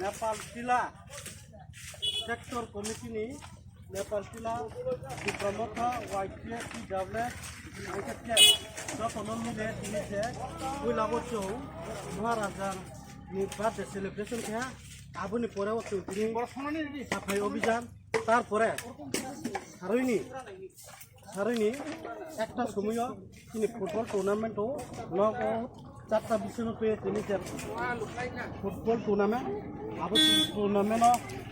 नेपाल जिल्ला सेक्टर कमिटिनि नेपाल जिल्ला प्रमुख YTF महाराजा बार्थडे सेलिब्रेशन के आबुनि परे साफाई अभियान तारपरे सारैनि एकटा समय फुटबल टुर्नामेंट नक आउट 4टा बिसनो पे फुटबल टुर्नामेंट अब टुर्नामेंट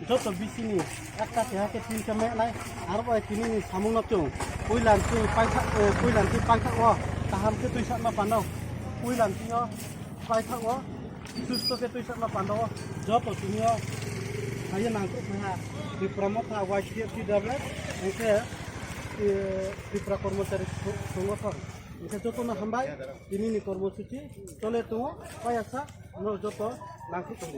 जो बिसिनी एकटा तेहाके 3टा मैच नाय आरो तिनि सामुना चौ कुइलानथि पाइथाक ताहामके तुइसाना पान्दाव कुइलानथि पाइथाक सुस्थके तुइसाना पान्दाव जो तिनि हायो नांगौ फैहा विप्रमथा YTF एके त्रिपुरा कर्मचारी संगठन इनके जो हामबाय दिनैनि कर्मसूची चले दङ पायासा जत नांगौ दं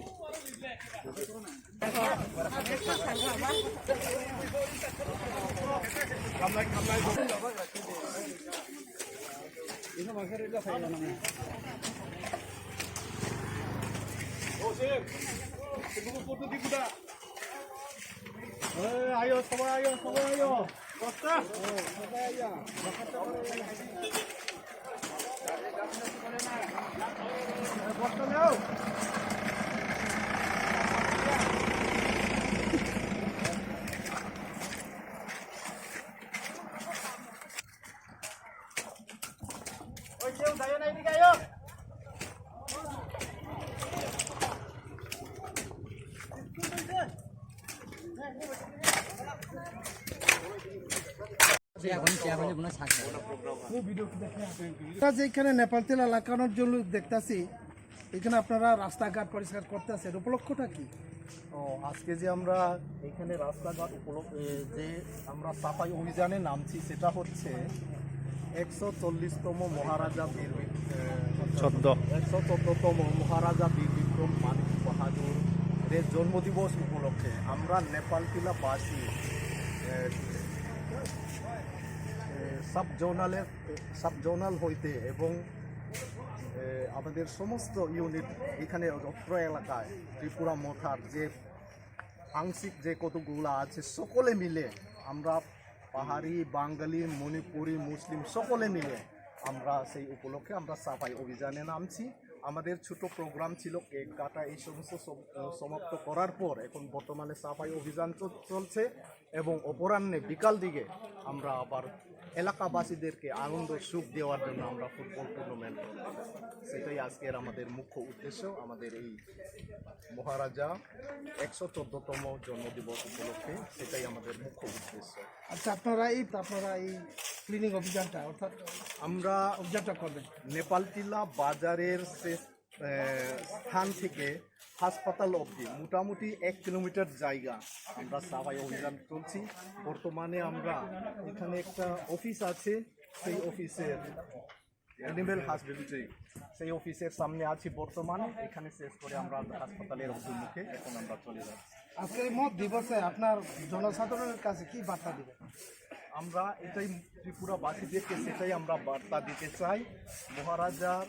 ayo semua ayo Costa যেখানে নেপাল তেলা লাগানোর জন্য দেখতেছি এখানে আপনারা রাস্তাঘাট পরিষ্কার করতেছে উপলক্ষটা কি? আজকে যে আমরা এখানে রাস্তাঘাট যে আমরা সাফাই অভিযানে নামছি সেটা হচ্ছে 140তম মহারাজা 114তম মহারাজা বীর বিক্রম মানিক বাহাদুরের জন্মদিবস উপলক্ষে আমরা নেপাল টিলাবাসী সাব জোনাল হইতে এবং আমাদের সমস্ত ইউনিট এখানে অত্র এলাকায় ত্রিপুরা মথার যে আংশিক যে কতগুলো আছে সকলে মিলে আমরা পাহাড়ি বাঙালি মণিপুরি মুসলিম সকলে মিলে আমরা সেই উপলক্ষে আমরা সাফাই অভিযানে নামছি। আমাদের ছোট প্রোগ্রাম ছিল কেক কাটা এই সমস্ত সমাপ্ত করার পর এখন বর্তমানে সাফাই অভিযান চলছে এবং অপরাহ্নে বিকাল দিকে আমরা আবার এলাকাবাসীদেরকে আনন্দ সুখ দেওয়ার জন্য আমরা ফুটবল টুর্নামেন্ট সেটাই আজকের আমাদের মুখ্য উদ্দেশ্য। আমাদের এই মহারাজা 114তম জন্মদিবস উপলক্ষে সেটাই আমাদের মুখ্য উদ্দেশ্য। আচ্ছা আপনারা এই ক্লিনিং অভিযানটা অর্থাৎ আমরা অভিযানটা করবেন নেপাল টিলা বাজারের স্থান থেকে হাসপাতাল অবধি মোটামুটি 1 কিলোমিটার জায়গা আমরা সাফাই অভিযান চলছি। বর্তমানে আমরা এখানে একটা অফিস আছে সেই অফিসের অ্যানিম্যাল হাসবেন্ডারি সেই অফিসের সামনে আছি বর্তমানে। এখানে শেষ করে আমরা হাসপাতালের অভিমুখে এখন আমরা চলে যাচ্ছি। আজকে মত দিবসে আপনার জনসাধারণের কাছে কি বার্তা দিবেন? আমরা এটাই ত্রিপুরাবাসীদেরকে সেটাই আমরা বার্তা দিতে চাই। মহারাজার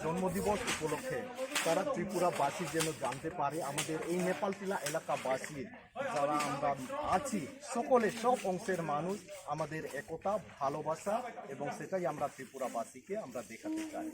জন্মদিবস উপলক্ষে তারা ত্রিপুরাবাসী যেন জানতে পারে আমাদের এই নেপাল টিলা এলাকাবাসী যারা আমরা আছি সকলে সব অংশের মানুষ আমাদের একতা ভালোবাসা এবং সেটাই আমরা ত্রিপুরাবাসীকে আমরা দেখাতে চাই।